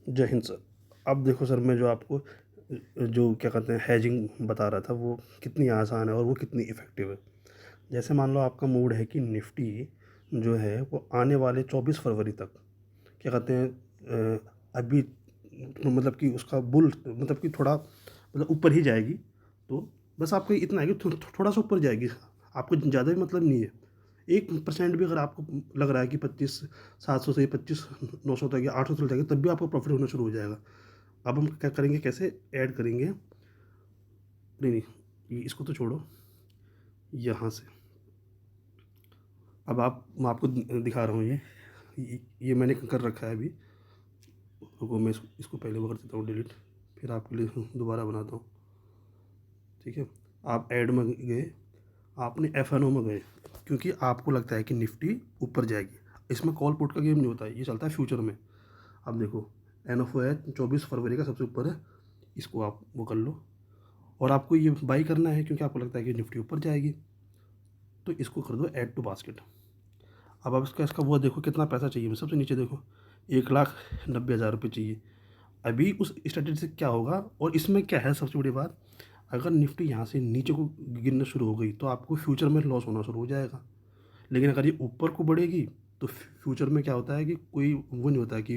जय हिंद सर। अब देखो सर, मैं जो आपको जो क्या कहते हैं हेजिंग बता रहा था, वो कितनी आसान है और वो कितनी इफ़ेक्टिव है। जैसे मान लो आपका मूड है कि निफ्टी जो है वो आने वाले 24 फरवरी तक क्या कहते हैं अभी मतलब कि उसका बुल मतलब कि थोड़ा मतलब ऊपर ही जाएगी। तो बस आपको इतना है कि थोड़ा सा ऊपर जाएगी, आपको ज़्यादा भी मतलब नहीं है। 1% भी अगर आपको लग रहा है कि 25,700 से 25,900 तक या 800 चल जाएगा, तब भी आपको प्रॉफिट होना शुरू हो जाएगा। अब हम क्या करेंगे, कैसे ऐड करेंगे? नहीं नहीं, ये इसको तो छोड़ो, यहाँ से अब मैं आपको दिखा रहा हूँ। ये मैंने कर रखा है अभी। रुको, मैं इसको पहले वो कर देता हूँ डिलीट, फिर आपके लिए दोबारा बनाता हूँ। ठीक है, आप ऐड में गए, आपने FNO में गए, क्योंकि आपको लगता है कि निफ्टी ऊपर जाएगी। इसमें कॉल पुट का गेम नहीं होता है, ये चलता है फ्यूचर में। अब देखो, NFO है 24 फरवरी का सबसे ऊपर है, इसको आप वो कर लो। और आपको ये बाई करना है क्योंकि आपको लगता है कि निफ्टी ऊपर जाएगी, तो इसको कर दो ऐड टू बास्केट। अब आप इसका वो देखो कितना पैसा चाहिए। मैं सबसे नीचे देखो, 1,90,000 रुपये चाहिए। अभी उस स्ट्रेटेजी से क्या होगा, और इसमें क्या है सबसे बड़ी बात, अगर निफ्टी यहाँ से नीचे को गिरना शुरू हो गई तो आपको फ्यूचर में लॉस होना शुरू हो जाएगा। लेकिन अगर ये ऊपर को बढ़ेगी तो फ्यूचर में क्या होता है कि कोई वो नहीं होता है कि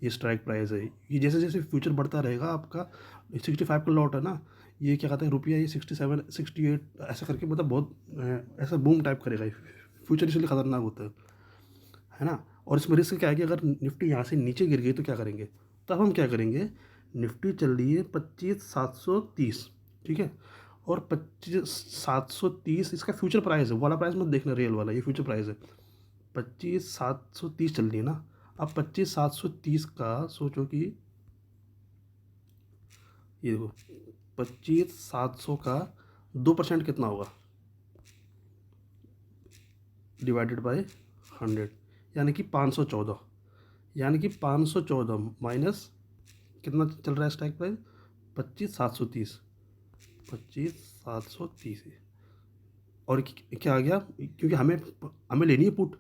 ये स्ट्राइक प्राइस है। ये जैसे जैसे फ्यूचर बढ़ता रहेगा, आपका 65 का लॉट है ना, ये क्या कहते हैं रुपया, ये 67 68 ऐसा करके मतलब बहुत ऐसा बूम टाइप करेगा। फ्यूचर इसलिए ख़तरनाक होता है ना। और इसमें रिस्क क्या है कि अगर निफ्टी यहाँ से नीचे गिर गई तो क्या करेंगे? तब हम क्या करेंगे, निफ्टी चल रही है 25,730, ठीक है, और 25,730 इसका फ्यूचर प्राइस है। वो वाला प्राइस मत देखना, रियल वाला, ये फ्यूचर प्राइस है। 25,730 चल रही है ना। अब 25,730 का सोचो कि ये देखो, 25,700 का 2% कितना होगा, डिवाइडेड बाय 100, यानी कि 514। यानी कि 514 माइनस कितना चल रहा है स्ट्राइक प्राइस, 25,730, 25,730। और क्या आ गया, क्योंकि हमें हमें लेनी है पुट,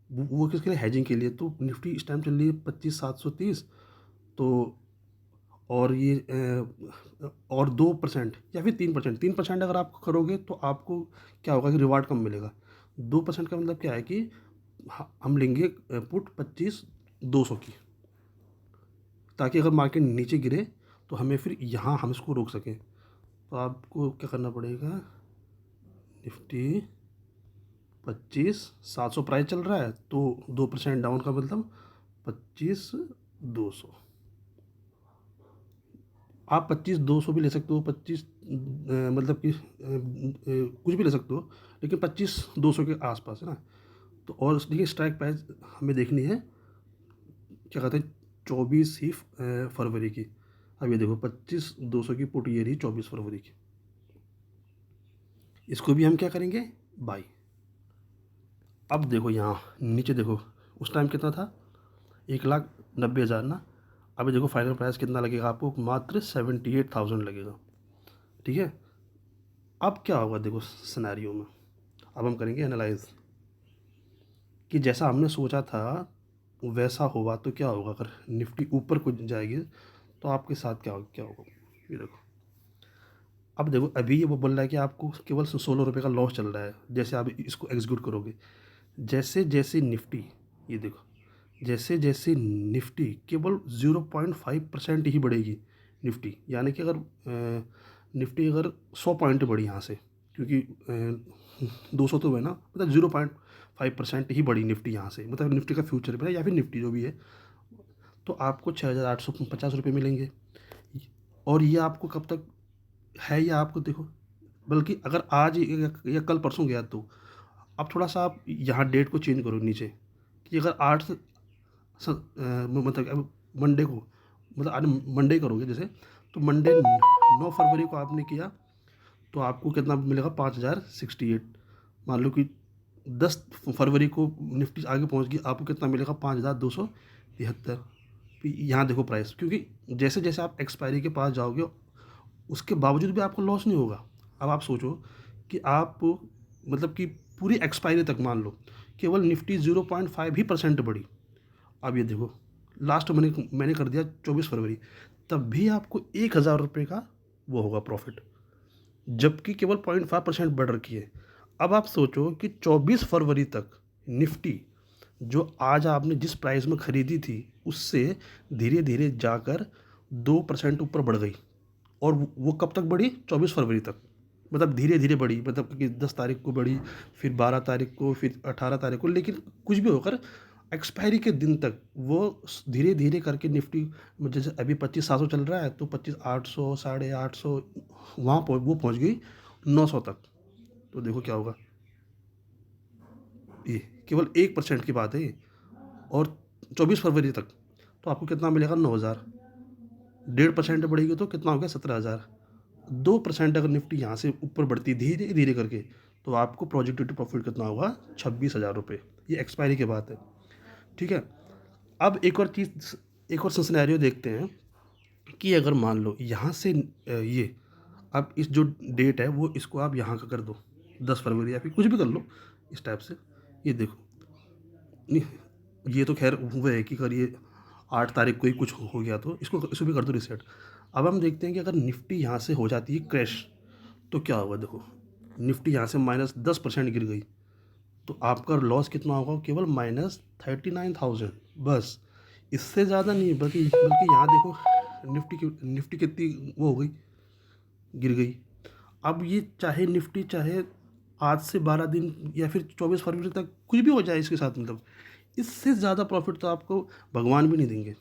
वो किसके लिए, हैजिंग के लिए। तो निफ्टी इस टाइम चल रही है 25,730। तो और ये और 2% या फिर 3% अगर आप करोगे तो आपको क्या होगा कि रिवार्ड कम मिलेगा। 2% का मतलब क्या है कि हम लेंगे पुट 25,200 की, ताकि अगर मार्केट नीचे गिरे तो हमें फिर यहाँ हम इसको रोक सकें। तो आपको क्या करना पड़ेगा, निफ्टी 25,700 प्राइस चल रहा है, तो 2% डाउन का मतलब 25,200। आप 25,200 भी ले सकते हो, 25 मतलब कि कुछ भी ले सकते हो, लेकिन 25,200 के आसपास है ना। तो और देखिए स्ट्राइक प्राइस हमें देखनी है, क्या कहते हैं, 24 ही फरवरी की। अब ये देखो 25,200 की पुट ये रही 24 फरवरी की। इसको भी हम क्या करेंगे, बाई। अब देखो यहाँ नीचे देखो, उस टाइम कितना था, 1,90,000 ना। अभी देखो फाइनल प्राइस कितना लगेगा आपको, मात्र 78,000 लगेगा। ठीक है, अब क्या होगा देखो सिनेरियो में, अब हम करेंगे एनालाइज कि जैसा हमने सोचा था वैसा हुआ तो क्या होगा। अगर निफ्टी ऊपर को जाएगी तो आपके साथ क्या क्या होगा, ये देखो। अब देखो अभी ये वो बोल रहा है कि आपको केवल 16 रुपये का लॉस चल रहा है। जैसे आप इसको एग्जीक्यूट करोगे, जैसे जैसे निफ्टी, ये देखो, जैसे जैसे निफ्टी केवल 0.5% ही बढ़ेगी निफ्टी, यानी कि अगर निफ्टी अगर 100 पॉइंट बढ़ी यहाँ से, क्योंकि 200 तो है ना, मतलब 0.5% ही बढ़ी निफ्टी यहाँ से, मतलब निफ्टी का फ्यूचर पे या फिर निफ्टी जो भी है, तो आपको 6,850 रुपये मिलेंगे। और ये आपको कब तक है, ये आपको देखो, बल्कि अगर आज या कल परसों गया तो अब थोड़ा सा आप यहाँ डेट को चेंज करो नीचे, कि अगर 8 मतलब अब मंडे को, मतलब आज मंडे करोगे जैसे, तो मंडे 9 फरवरी को आपने किया तो आपको कितना मिलेगा, 5,068। मान लो कि 10 फरवरी को निफ्टी आगे पहुंच गई, आपको कितना मिलेगा, 5,273। यहाँ देखो प्राइस, क्योंकि जैसे जैसे आप एक्सपायरी के पास जाओगे उसके बावजूद भी आपको लॉस नहीं होगा। अब आप सोचो कि आप मतलब कि पूरी एक्सपायरी तक मान लो केवल निफ्टी 0.5 ही % बढ़ी, अब ये देखो लास्ट मैंने कर दिया 24 फरवरी, तब भी आपको 1,000 रुपये का वो होगा प्रॉफिट, जबकि केवल 0.5% बढ़ रखी है। अब आप सोचो कि 24 फरवरी तक निफ्टी जो आज आपने जिस प्राइस में ख़रीदी थी उससे धीरे धीरे जाकर 2% ऊपर बढ़ गई, और वो कब तक बढ़ी? 24 फरवरी तक। मतलब धीरे धीरे बढ़ी, मतलब कि 10 तारीख को बढ़ी, फिर 12 तारीख को, फिर 18 तारीख को, लेकिन कुछ भी होकर एक्सपायरी के दिन तक वो धीरे धीरे करके निफ्टी, जैसे अभी 25,700 चल रहा है तो 25,800, 850, वहाँ वो पहुँच गई 900 तक। तो देखो क्या होगा, ये केवल 1% की बात है ये, और 24 फरवरी तक तो आपको कितना मिलेगा? 9,000। 1.5% बढ़ेगी तो कितना हो गया? 17,000। 2% अगर निफ्टी यहाँ से ऊपर बढ़ती धीरे धीरे करके तो आपको प्रोजेक्टेड प्रॉफिट कितना होगा? 26,000 रुपये। ये एक्सपायरी के बाद है, ठीक है। अब एक और सिनेरियो देखते हैं कि अगर मान लो यहाँ से ये अब इस जो डेट है वो इसको आप यहाँ का कर दो 10 फरवरी, या फिर कुछ भी कर लो इस टाइप से। ये देखो, नहीं, ये तो खैर वो है कि अगर ये 8 तारीख को ही कुछ हो गया तो इसको भी कर दो रिसेट। अब हम देखते हैं कि अगर निफ्टी यहाँ से हो जाती है क्रैश तो क्या होगा। देखो, निफ्टी यहाँ से -10% गिर गई तो आपका लॉस कितना होगा? केवल -39,000 बस, इससे ज़्यादा नहीं। बल्कि यहाँ देखो निफ्टी कितनी वो हो गई, गिर गई। अब ये चाहे निफ्टी चाहे आज से 12 दिन या फिर 24 फरवरी तक कुछ भी हो जाए इसके साथ, मतलब इससे ज़्यादा प्रॉफिट तो आपको भगवान भी नहीं देंगे।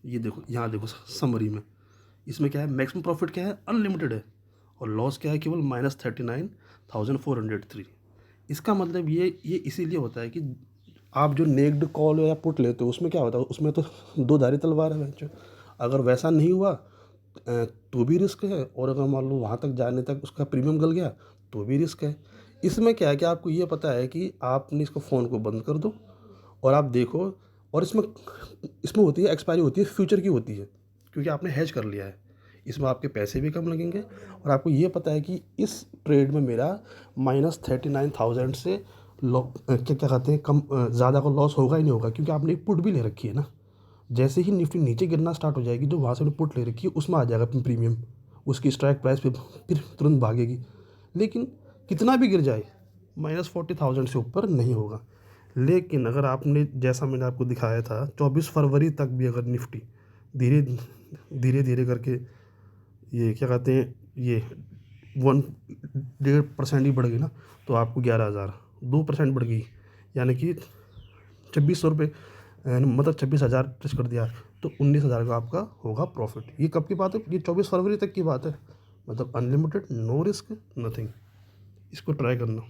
ये देखो, यहाँ देखो समरी में, इसमें क्या है? मैक्सिमम प्रॉफिट क्या है? अनलिमिटेड है, और लॉस क्या है? केवल -39,403। इसका मतलब ये इसीलिए होता है कि आप जो नेक्ड कॉल या पुट लेते हो उसमें क्या होता है? उसमें तो दो धारी तलवार है बेंचो। अगर वैसा नहीं हुआ तो भी रिस्क है, और अगर मान लो वहाँ तक जाने तक उसका प्रीमियम गल गया तो भी रिस्क है। इसमें क्या है कि आपको ये पता है कि आपने इसको फ़ोन को बंद कर दो और आप देखो, और इसमें इसमें होती है एक्सपायरी, होती है फ्यूचर की होती है, क्योंकि आपने हेज कर लिया है। इसमें आपके पैसे भी कम लगेंगे, और आपको ये पता है कि इस ट्रेड में मेरा -39,000 से क्या कहते हैं, कम ज़्यादा का लॉस होगा ही नहीं होगा, क्योंकि आपने एक पुट भी ले रखी है ना। जैसे ही निफ्टी नीचे गिरना स्टार्ट हो जाएगी, जो वहाँ से पुट ले रखी है उसमें आ जाएगा प्रीमियम, उसकी स्ट्राइक प्राइस पे फिर तुरंत भागेगी। लेकिन कितना भी गिर जाए -40,000 से ऊपर नहीं होगा। लेकिन अगर आपने, जैसा मैंने आपको दिखाया था, 24 फरवरी तक भी अगर निफ्टी धीरे धीरे धीरे करके ये क्या कहते हैं, ये 1.5% ही बढ़ गई ना, तो आपको 11,000, 2% बढ़ गई, यानी कि 2,600 रुपये, मतलब 26,000 टच कर दिया तो 19,000 का आपका होगा प्रॉफिट। ये कब की बात है? ये 24 फरवरी तक की बात है। मतलब अनलिमिटेड, नो रिस्क, नथिंग। इसको ट्राई करना।